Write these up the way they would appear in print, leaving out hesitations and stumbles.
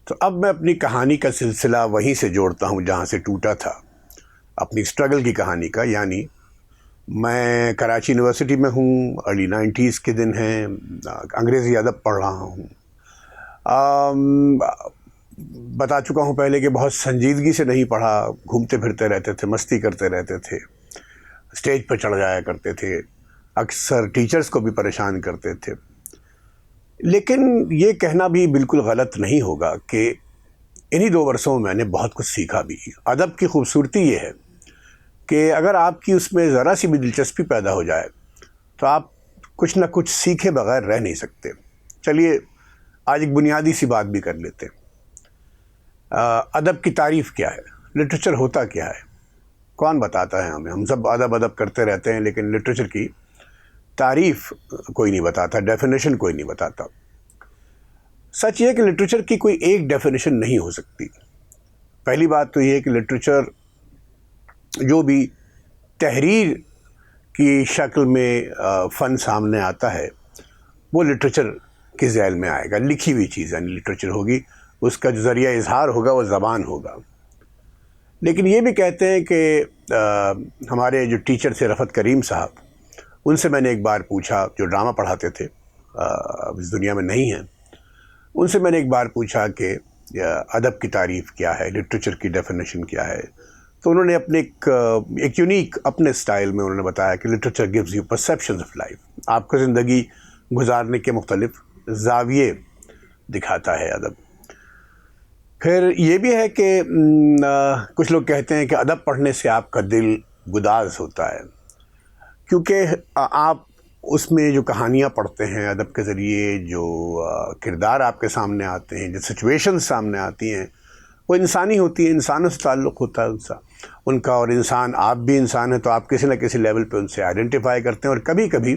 تو اب میں اپنی کہانی کا سلسلہ وہیں سے جوڑتا ہوں جہاں سے ٹوٹا تھا، اپنی اسٹرگل کی کہانی کا. یعنی میں کراچی یونیورسٹی میں ہوں، ارلی 90s کے دن ہیں، انگریزی ادب پڑھ رہا ہوں. بتا چکا ہوں پہلے کہ بہت سنجیدگی سے نہیں پڑھا، گھومتے پھرتے رہتے تھے، مستی کرتے رہتے تھے، اسٹیج پر چڑھ جایا کرتے تھے، اکثر ٹیچرز کو بھی پریشان کرتے تھے. لیکن یہ کہنا بھی بالکل غلط نہیں ہوگا کہ انہی 2 برسوں میں نے بہت کچھ سیکھا بھی. ادب کی خوبصورتی یہ ہے کہ اگر آپ کی اس میں ذرا سی بھی دلچسپی پیدا ہو جائے تو آپ کچھ نہ کچھ سیکھے بغیر رہ نہیں سکتے. چلیے آج ایک بنیادی سی بات بھی کر لیتے ہیں. ادب کی تعریف کیا ہے؟ لٹریچر ہوتا کیا ہے؟ کون بتاتا ہے ہمیں؟ ہم سب ادب کرتے رہتے ہیں لیکن لٹریچر کی تعریف کوئی نہیں بتاتا، ڈیفینیشن کوئی نہیں بتاتا. سچ یہ کہ لٹریچر کی کوئی ایک ڈیفینیشن نہیں ہو سکتی. پہلی بات تو یہ ہے کہ لٹریچر جو بھی تحریر کی شکل میں فن سامنے آتا ہے وہ لٹریچر کے ذیل میں آئے گا. لکھی ہوئی چیز یعنی لٹریچر ہوگی، اس کا جو ذریعہ اظہار ہوگا وہ زبان ہوگا. لیکن یہ بھی کہتے ہیں کہ ہمارے جو ٹیچر تھے رفعت کریم صاحب، ان سے میں نے ایک بار پوچھا، جو ڈرامہ پڑھاتے تھے، اس دنیا میں نہیں ہیں، ان سے میں نے ایک بار پوچھا کہ ادب کی تعریف کیا ہے، لٹریچر کی ڈیفینیشن کیا ہے. تو انہوں نے اپنے ایک یونیک اپنے سٹائل میں انہوں نے بتایا کہ literature gives you perceptions of life. آپ کو زندگی گزارنے کے مختلف زاویے دکھاتا ہے ادب. پھر یہ بھی ہے کہ کچھ لوگ کہتے ہیں کہ ادب پڑھنے سے آپ کا دل گداز ہوتا ہے، کیونکہ آپ اس میں جو کہانیاں پڑھتے ہیں ادب کے ذریعے، جو کردار آپ کے سامنے آتے ہیں، جو سچویشن سامنے آتی ہیں، وہ انسانی ہوتی ہیں، انسانوں سے تعلق ہوتا ہے ان کا. اور انسان، آپ بھی انسان ہیں تو آپ کسی نہ کسی لیول پہ ان سے آئیڈینٹیفائی کرتے ہیں. اور کبھی کبھی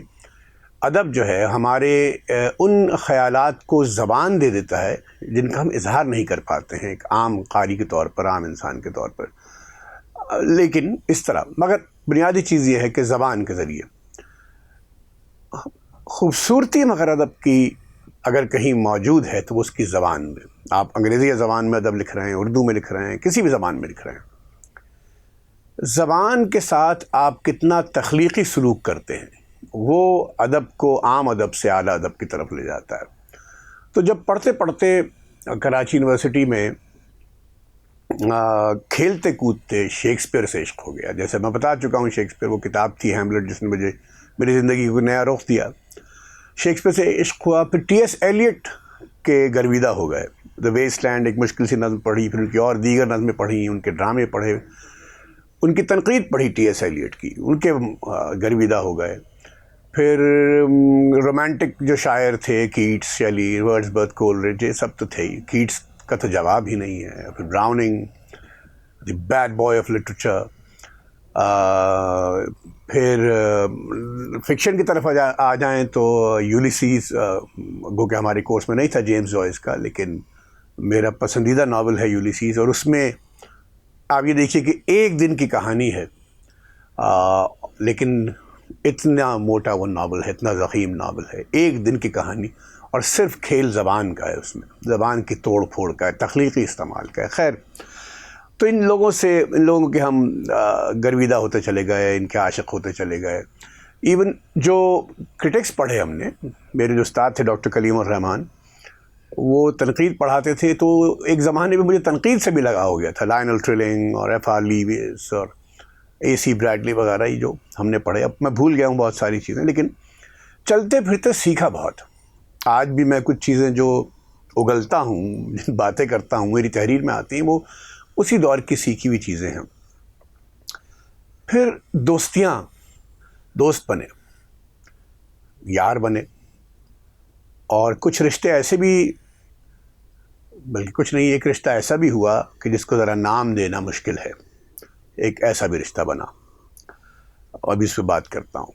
ادب جو ہے ہمارے ان خیالات کو زبان دے دیتا ہے جن کا ہم اظہار نہیں کر پاتے ہیں ایک عام قاری کے طور پر، عام انسان کے طور پر. لیکن اس طرح، مگر بنیادی چیز یہ ہے کہ زبان کے ذریعے خوبصورتی مگر ادب کی اگر کہیں موجود ہے تو وہ اس کی زبان میں. آپ انگریزی زبان میں ادب لکھ رہے ہیں، اردو میں لکھ رہے ہیں، کسی بھی زبان میں لکھ رہے ہیں، زبان کے ساتھ آپ کتنا تخلیقی سلوک کرتے ہیں وہ ادب کو عام ادب سے اعلیٰ ادب کی طرف لے جاتا ہے. تو جب پڑھتے پڑھتے کراچی یونیورسٹی میں کھیلتے کودتے شیکسپیئر سے عشق ہو گیا. جیسے میں بتا چکا ہوں، شیکسپیئر وہ کتاب تھی ہیملیٹ جس نے مجھے میری زندگی کو نیا رخ دیا. شیکسپیئر سے عشق ہوا، پھر ٹی ایس ایلیٹ کے گرویدہ ہو گئے. دا ویسٹ لینڈ ایک مشکل سی نظم پڑھی، پھر ان کی اور دیگر نظمیں پڑھی، ان کے ڈرامے پڑھے، ان کی تنقید پڑھی ٹی ایس ایلیٹ کی، ان کے گرویدہ ہو گئے. پھر رومانٹک جو شاعر تھے، کیٹس، شیلی، ورڈزبرتھ، کولریج، یہ سب تو تھے ہی. کیٹس کا تو جواب ہی نہیں ہے. پھر Browning, the bad boy of literature. پھر فکشن کی طرف آ جائیں تو یولیسیز، گو کہ ہمارے کورس میں نہیں تھا جیمز جوائس کا، لیکن میرا پسندیدہ ناول ہے یولیسیز. اور اس میں آپ یہ دیکھیے کہ ایک دن کی کہانی ہے، لیکن اتنا موٹا وہ ناول ہے، اتنا ضخیم ناول ہے. ایک دن کی کہانی اور صرف کھیل زبان کا ہے، اس میں زبان کی توڑ پھوڑ کا ہے، تخلیقی استعمال کا ہے. خیر، تو ان لوگوں کے ہم گرویدہ ہوتے چلے گئے، ان کے عاشق ہوتے چلے گئے. ایون جو کرٹکس پڑھے ہم نے، میرے جو استاد تھے ڈاکٹر کلیم الرحمان، وہ تنقید پڑھاتے تھے، تو ایک زمانے میں مجھے تنقید سے بھی لگا ہو گیا تھا. لائنل ٹرلنگ اور ایف آر لیویس اور اے سی برائڈلی وغیرہ، یہ جو ہم نے پڑھے. اب میں بھول گیا ہوں بہت ساری چیزیں، لیکن چلتے پھرتے سیکھا بہت. آج بھی میں کچھ چیزیں جو اگلتا ہوں، باتیں کرتا ہوں، میری تحریر میں آتی ہیں، وہ اسی دور کی سیکھی ہوئی چیزیں ہیں. پھر دوست بنے، یار بنے، اور کچھ رشتے ایسے بھی، بلکہ کچھ نہیں، ایک رشتہ ایسا بھی ہوا کہ جس کو ذرا نام دینا مشکل ہے. ایک ایسا بھی رشتہ بنا، اور ابھی اس پہ بات کرتا ہوں.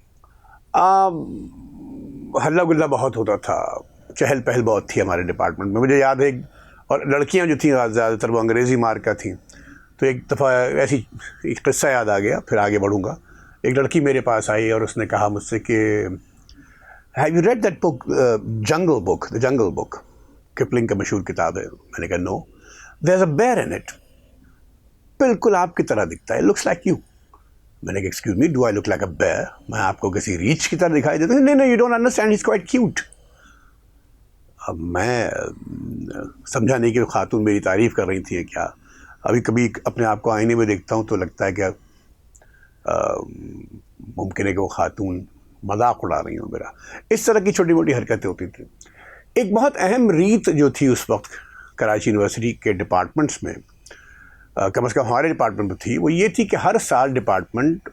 ہلا گلا بہت ہوتا تھا، چہل پہل بہت تھی ہمارے ڈپارٹمنٹ میں. مجھے یاد ہے، اور لڑکیاں جو تھیں زیادہ تر وہ انگریزی مارکا تھیں. تو ایک دفعہ ایسی ایک قصہ یاد آ گیا، پھر آگے بڑھوں گا. ایک لڑکی میرے پاس آئی اور اس نے کہا مجھ سے کہ have you read that book, جنگل بک، دا جنگل بک. کپلنگ کا مشہور کتاب ہے. میں نے کہا نو, دیر از اے بیئر ان اٹ. بالکل آپ کی طرح دکھتا ہے, لکس لائک یو. میں نے کہا excuse me, do I look like a bear? میں آپ کو کسی ریچھ کی طرح دکھائی دیتا ہوں؟ نہیں, you don't understand, he is quite cute. اب میں سمجھا نہیں کہ خاتون میری تعریف کر رہی تھی کیا. ابھی کبھی اپنے آپ کو آئینے میں دیکھتا ہوں تو لگتا ہے کہ ممکن ہے کہ وہ خاتون مذاق اڑا رہی ہوں میرا. اس طرح کی چھوٹی موٹی حرکتیں ہوتی تھیں. ایک بہت اہم ریت جو تھی اس وقت کراچی یونیورسٹی کے ڈپارٹمنٹس میں, کم از کم ہمارے ڈپارٹمنٹ میں تھی, وہ یہ تھی کہ ہر سال ڈپارٹمنٹ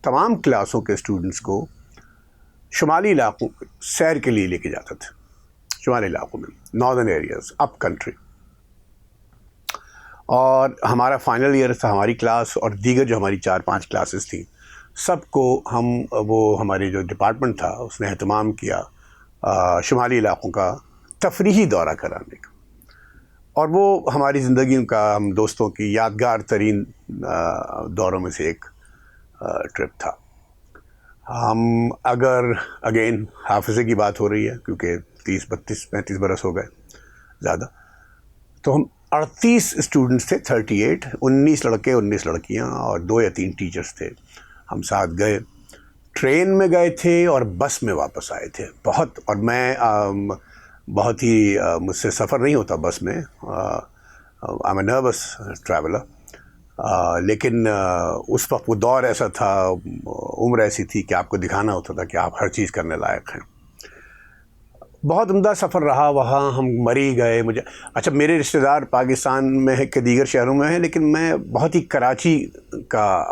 تمام کلاسوں کے اسٹوڈنٹس کو شمالی علاقوں سیر کے لیے لے کے جاتا تھا. شمالی علاقوں میں, ناردرن ایریاز, اپ کنٹری. اور ہمارا فائنل ایئر تھا, ہماری کلاس اور دیگر جو ہماری 4-5 کلاسز تھیں, سب کو وہ ہمارے جو ڈپارٹمنٹ تھا اس نے اہتمام کیا شمالی علاقوں کا تفریحی دورہ کرانے کا. اور وہ ہماری زندگی کا, ہم دوستوں کی یادگار ترین دوروں میں سے ایک ٹرپ تھا. ہم اگر اگین حافظے کی بات ہو رہی ہے کیونکہ 30-32-35 برس ہو گئے زیادہ, تو ہم 38 اسٹوڈنٹس تھے, 38, 19 لڑکے 19 لڑکیاں اور 2 یا 3 ٹیچرس تھے. ہم ساتھ گئے, ٹرین میں گئے تھے اور بس میں واپس آئے تھے. بہت, اور میں بہت ہی مجھ سے سفر نہیں ہوتا بس میں, I am a nervous traveller. لیکن اس وقت وہ دور ایسا تھا, عمر ایسی تھی کہ آپ کو دکھانا ہوتا تھا کہ آپ ہر چیز کرنے لائق ہیں. بہت عمدہ سفر رہا. وہاں ہم مری گئے. مجھے اچھا, میرے رشتہ دار پاکستان میں ہے کہ دیگر شہروں میں ہیں, لیکن میں بہت ہی کراچی کا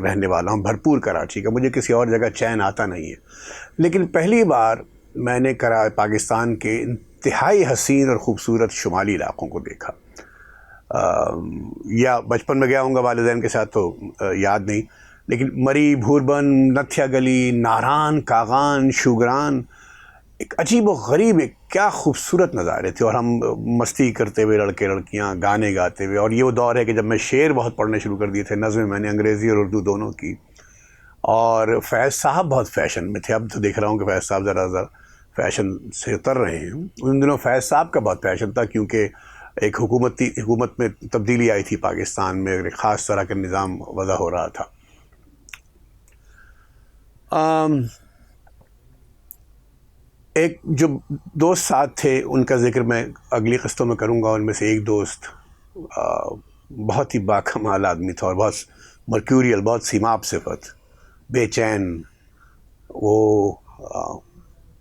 رہنے والا ہوں, بھرپور کراچی کا. مجھے کسی اور جگہ چین آتا نہیں ہے. لیکن پہلی بار میں نے پاکستان کے انتہائی حسین اور خوبصورت شمالی علاقوں کو دیکھا. یا بچپن میں گیا ہوں گا والدین کے ساتھ تو یاد نہیں, لیکن مری, بھوربن, نتھیا گلی, ناران, کاغان, شوگران, ایک عجیب و غریب, ایک کیا خوبصورت نظارے تھے. اور ہم مستی کرتے ہوئے لڑکے لڑکیاں, گانے گاتے ہوئے. اور یہ وہ دور ہے کہ جب میں شعر بہت پڑھنے شروع کر دیے تھے, نظمیں میں نے انگریزی اور اردو دونوں کی. اور فیض صاحب بہت فیشن میں تھے. اب تو دیکھ رہا ہوں کہ فیض صاحب ذرا فیشن سے اتر رہے ہیں. ان دنوں فیض صاحب کا بہت فیشن تھا کیونکہ ایک حکومت میں تبدیلی آئی تھی پاکستان میں, ایک خاص طرح کا نظام وضع ہو رہا تھا. ایک جو دوست ساتھ تھے ان کا ذکر میں اگلی قسطوں میں کروں گا. ان میں سے ایک دوست بہت ہی باکمال آدمی تھا اور بہت مرکوریل, بہت سیماب صفت, بے چین. وہ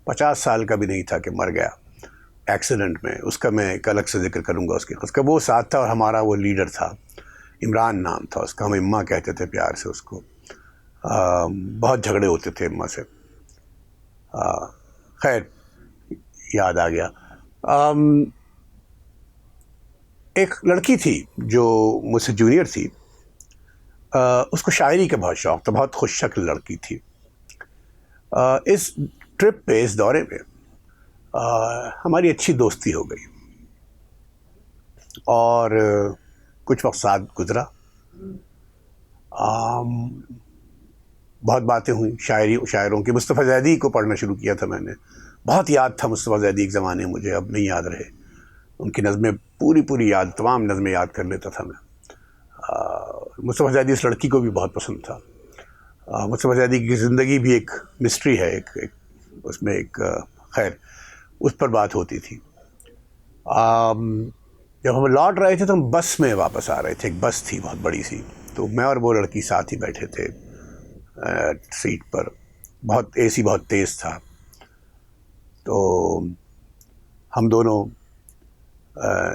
50 سال کا بھی نہیں تھا کہ مر گیا ایکسیڈنٹ میں. اس کا میں ایک الگ سے ذکر کروں گا. اس کا وہ ساتھ تھا. اور ہمارا وہ لیڈر تھا, عمران نام تھا اس کا, ہم اماں کہتے تھے پیار سے اس کو. بہت جھگڑے ہوتے تھے اماں سے. خیر, یاد آ گیا. ایک لڑکی تھی جو مجھ سے جونیئر تھی, اس کو شاعری کا بہت شوق تھا, بہت خوش شکل لڑکی تھی. اس ٹرپ پہ, اس دورے پہ ہماری اچھی دوستی ہو گئی اور کچھ وقت ساتھ گزرا. بہت باتیں ہوئیں شاعروں کی. مصطفیٰ زیدی کو پڑھنا شروع کیا تھا میں نے, بہت یاد تھا مصطفیٰ زیدی ایک زمانے میں, مجھے اب نہیں یاد رہے. ان کی نظمیں پوری یاد, تمام نظمیں یاد کر لیتا تھا میں. مصطفیٰ زیدی اس لڑکی کو بھی بہت پسند تھا. مصطفیٰ زیدی کی زندگی بھی ایک مسٹری ہے, ایک اس میں ایک خیر, اس پر بات ہوتی تھی. جب ہم لوٹ رہے تھے تو ہم بس میں واپس آ رہے تھے. ایک بس تھی بہت بڑی سی, تو میں اور وہ لڑکی ساتھ ہی بیٹھے تھے سیٹ پر. بہت اے سی بہت تیز تھا, تو ہم دونوں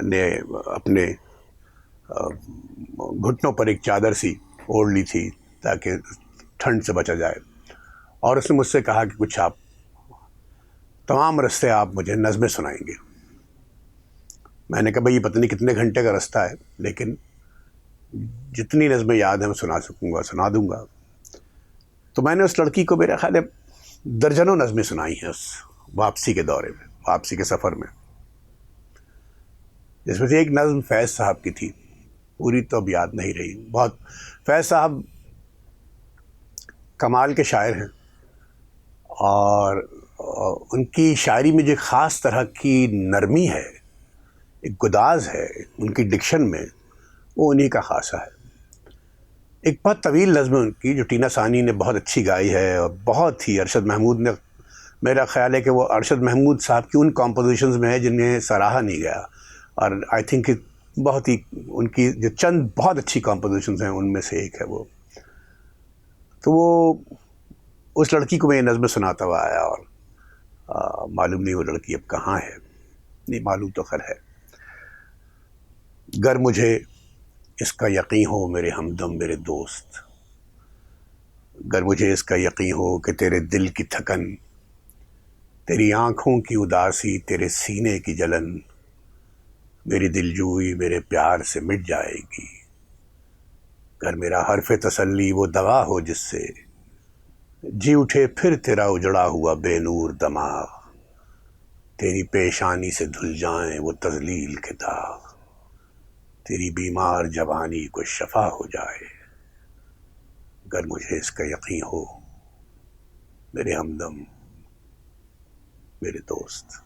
نے اپنے گھٹنوں پر ایک چادر سی اوڑھ لی تھی تاکہ ٹھنڈ سے بچا جائے. اور اس نے مجھ سے کہا کہ کچھ آپ تمام رستے آپ مجھے نظمیں سنائیں گے. میں نے کہا بھائی یہ پتہ نہیں کتنے گھنٹے کا رستہ ہے, لیکن جتنی نظمیں یاد ہیں میں سنا سکوں گا سنا دوں گا. تو میں نے اس لڑکی کو میرا خیال ہے درجنوں نظمیں سنائی ہیں اس واپسی کے دورے میں, واپسی کے سفر میں. جس میں سے ایک نظم فیض صاحب کی تھی, پوری تو اب یاد نہیں رہی. بہت, فیض صاحب کمال کے شاعر ہیں اور ان کی شاعری میں جو ایک خاص طرح کی نرمی ہے، ایک گداز ہے ان کی ڈکشن میں، وہ انہی کا خاصہ ہے۔ ایک بہت طویل نظم ہے ان کی جو ٹینا ثانی نے بہت اچھی گائی ہے، اور بہت ہی ارشد محمود نے، میرا خیال ہے کہ وہ ارشد محمود صاحب کی ان کمپوزیشنز میں ہے جنہیں سراہا نہیں گیا، اور آئی تھنک کہ بہت ہی ان کی جو چند بہت اچھی کمپوزیشنز ہیں ان میں سے ایک ہے وہ۔ تو وہ اس لڑکی کو میں یہ نظم سناتا ہوا آیا، اور معلوم نہیں وہ لڑکی اب کہاں ہے، نہیں معلوم تو خیر ہے۔ گر مجھے اس کا یقین ہو میرے ہمدم میرے دوست، گر مجھے اس کا یقین ہو کہ تیرے دل کی تھکن، تیری آنکھوں کی اداسی، تیرے سینے کی جلن، میری دلجوئی میرے پیار سے مٹ جائے گی، گر میرا حرف تسلی وہ دوا ہو جس سے جی اٹھے پھر تیرا اجڑا ہوا بے نور دماغ، تیری پیشانی سے دھل جائیں وہ تذلیل کے داغ، تیری بیمار جوانی کو شفا ہو جائے، گر مجھے اس کا یقین ہو میرے ہمدم میرے دوست۔